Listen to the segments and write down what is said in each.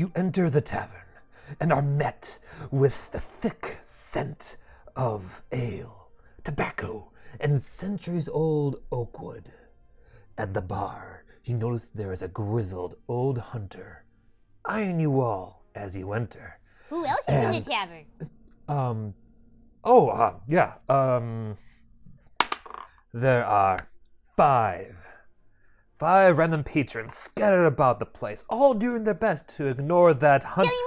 You enter the tavern and are met with the thick scent of ale, tobacco, and centuries-old oak wood. At the bar, you notice there is a grizzled old hunter eyeing you all as you enter. Who else is in the tavern? There are five random patrons scattered about the place, all doing their best to ignore that hunt. Tell me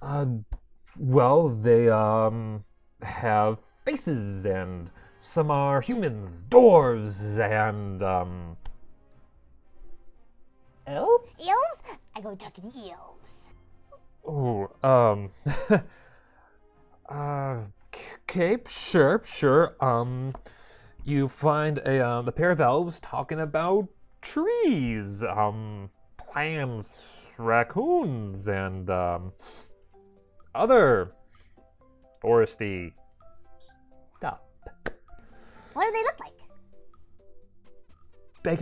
more. Well, they have faces, and some are humans, dwarves, and elves? Elves? I go talk to the elves. Okay, sure. You find a pair of elves talking about trees, plants, raccoons, and other foresty stuff. What do they look like? Beg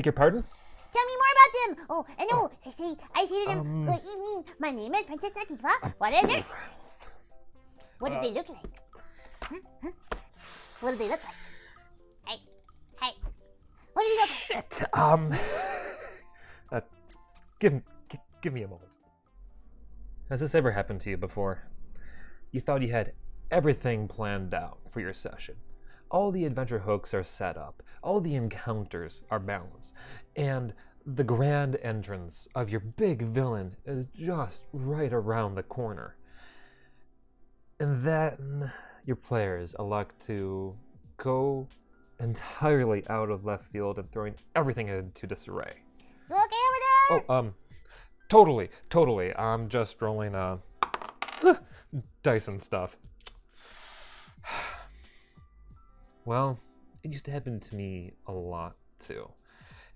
your pardon? Tell me more about them. Oh, I know. I say to them, good evening. My name is Princess LaTifa. What is it? What do they look like? Huh? What do they look like? Hey. What do they look like? Shit. Give me a moment. Has this ever happened to you before? You thought you had everything planned out for your session. All the adventure hooks are set up. All the encounters are balanced. And the grand entrance of your big villain is just right around the corner. And then your players elect to go entirely out of left field and throwing everything into disarray. You okay over there? Oh, totally. I'm just rolling dice and stuff. Well, it used to happen to me a lot too.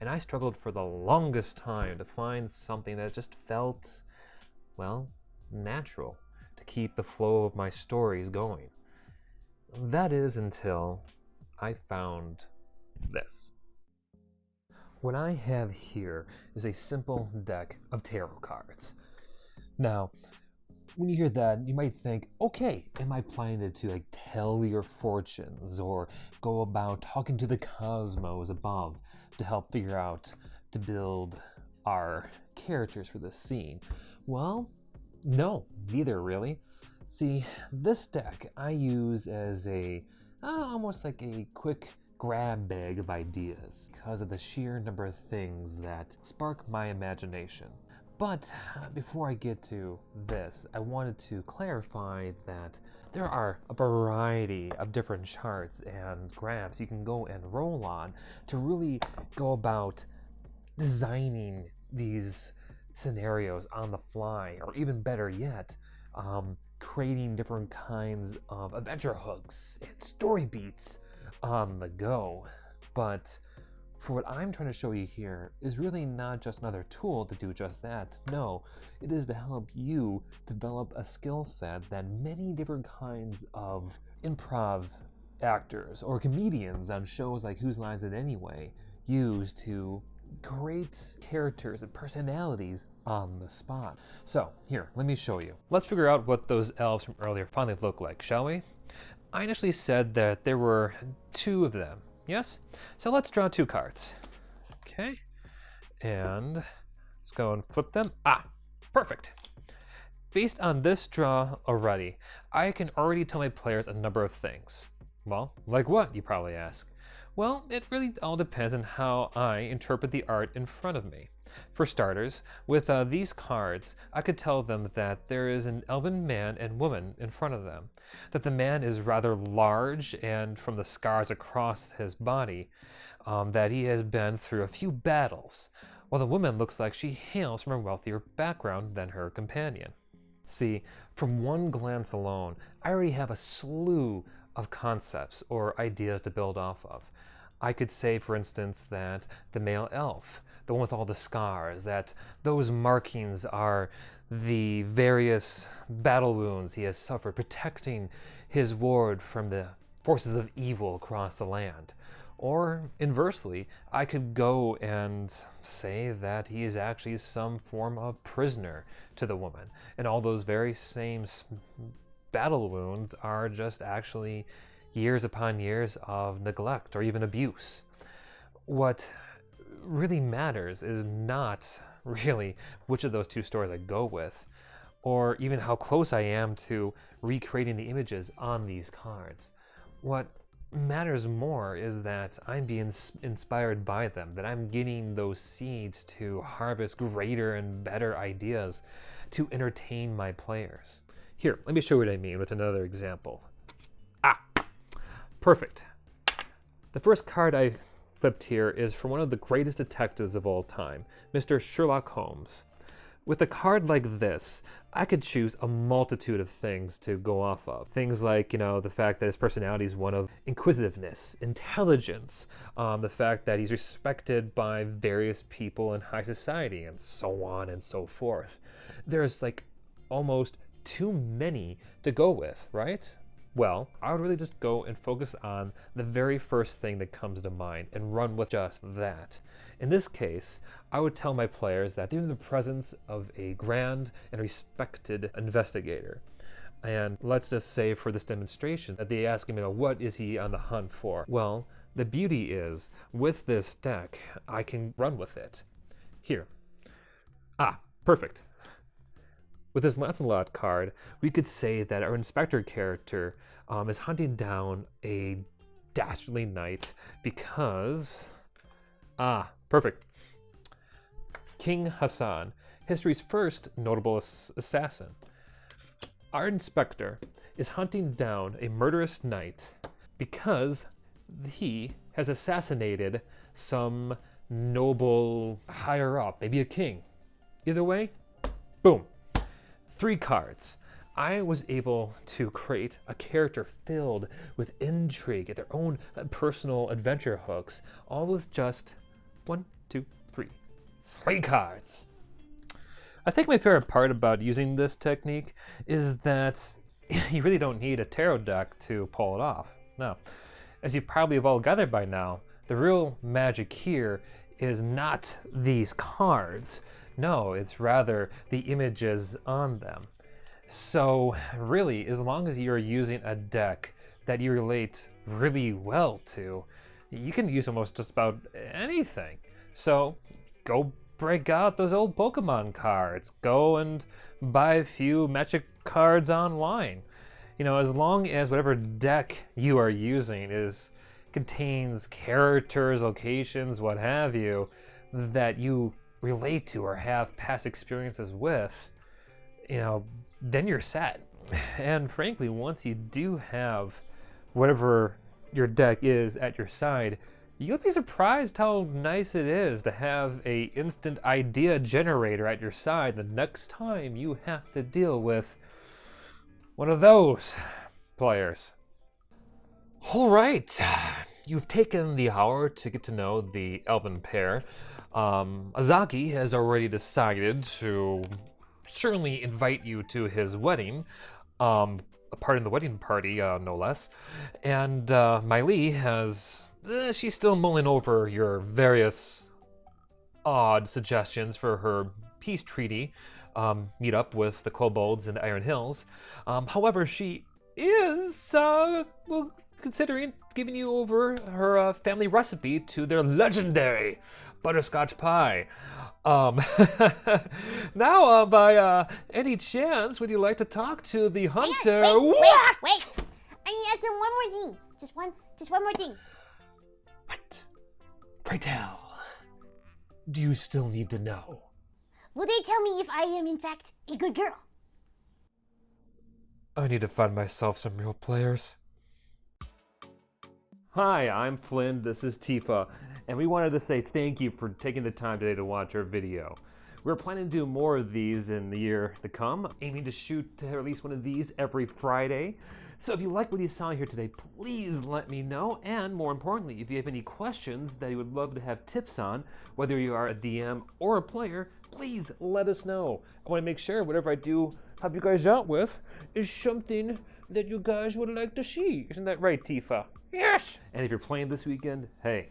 And I struggled for the longest time to find something that just felt, well, natural to keep the flow of my stories going. That is until I found this. What I have here is a simple deck of tarot cards. Now, when you hear that, you might think, okay, am I planning to tell your fortunes or go about talking to the cosmos above to help figure out to build our characters for this scene? Well, no, neither really. See, this deck I use as almost like a quick grab bag of ideas because of the sheer number of things that spark my imagination. But before I get to this, I wanted to clarify that there are a variety of different charts and graphs you can go and roll on to really go about designing these scenarios on the fly, or even better yet, creating different kinds of adventure hooks and story beats on the go. But for what I'm trying to show you here is really not just another tool to do just that. No, it is to help you develop a skill set that many different kinds of improv actors or comedians on shows like Whose Line Is It Anyway use to create characters and personalities on the spot. So here, let me show you. Let's figure out what those elves from earlier finally look like, shall we? I initially said that there were two of them. Yes? So let's draw two cards. Okay. And let's go and flip them. Perfect. Based on this draw already, I can already tell my players a number of things. Well, like what, you probably ask? Well, it really all depends on how I interpret the art in front of me. For starters, with these cards, I could tell them that there is an elven man and woman in front of them, that the man is rather large and from the scars across his body, that he has been through a few battles, while the woman looks like she hails from a wealthier background than her companion. See, from one glance alone, I already have a slew of concepts or ideas to build off of. I could say, for instance, that the male elf, the one with all the scars, that those markings are the various battle wounds he has suffered, protecting his ward from the forces of evil across the land. Or inversely, I could go and say that he is actually some form of prisoner to the woman, and all those very same battle wounds are just actually years upon years of neglect or even abuse. What really matters is not really which of those two stories I go with, or even how close I am to recreating the images on these cards. What matters more is that I'm being inspired by them, that I'm getting those seeds to harvest greater and better ideas to entertain my players. Here, let me show you what I mean with another example. Perfect. The first card I flipped here is from one of the greatest detectives of all time, Mr. Sherlock Holmes. With a card like this, I could choose a multitude of things to go off of. Things like, the fact that his personality is one of inquisitiveness, intelligence, the fact that he's respected by various people in high society, and so on and so forth. There's almost too many to go with, right? Well, I would really just go and focus on the very first thing that comes to mind and run with just that. In this case, I would tell my players that they're in the presence of a grand and respected investigator. And let's just say for this demonstration that they ask him, what is he on the hunt for? Well, the beauty is, with this deck, I can run with it. Here. Perfect. With this Lancelot card, we could say that our inspector character is hunting down a dastardly knight because... perfect. King Hassan, history's first notable assassin. Our inspector is hunting down a murderous knight because he has assassinated some noble higher up, maybe a king. Either way, boom. 3 cards. I was able to create a character filled with intrigue at their own personal adventure hooks, all with just 1, 2, 3 cards. I think my favorite part about using this technique is that you really don't need a tarot deck to pull it off. No. As you probably have all gathered by now, the real magic here is not these cards. No, it's rather the images on them. So really, as long as you're using a deck that you relate really well to, you can use almost just about anything. So go break out those old Pokemon cards. Go and buy a few Magic cards online. As long as whatever deck you are using contains characters, locations, what have you, that you relate to or have past experiences with, then you're set. And frankly, once you do have whatever your deck is at your side, you'll be surprised how nice it is to have a instant idea generator at your side the next time you have to deal with one of those players. All right, you've taken the hour to get to know the elven pair. Azaki has already decided to certainly invite you to his wedding, a part in the wedding party, no less. And Miley has, she's still mulling over your various odd suggestions for her peace treaty meet-up with the kobolds in the Iron Hills. However, she is considering giving you over her family recipe to their legendary butterscotch pie. Now, by any chance, would you like to talk to the hunter? Wait! I need to ask them one more thing. Just one more thing. What? Pray tell. Do you still need to know? Will they tell me if I am, in fact, a good girl? I need to find myself some real players. Hi, I'm Flynn, this is Tifa, and we wanted to say thank you for taking the time today to watch our video. We're planning to do more of these in the year to come, aiming to shoot to at least one of these every Friday. So if you like what you saw here today, please let me know, and more importantly, if you have any questions that you would love to have tips on, whether you are a DM or a player, please let us know. I want to make sure whatever I do help you guys out with is something that you guys would like to see. Isn't that right, Tifa? Yes! And if you're playing this weekend, hey,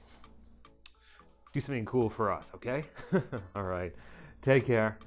do something cool for us, okay? All right. Take care.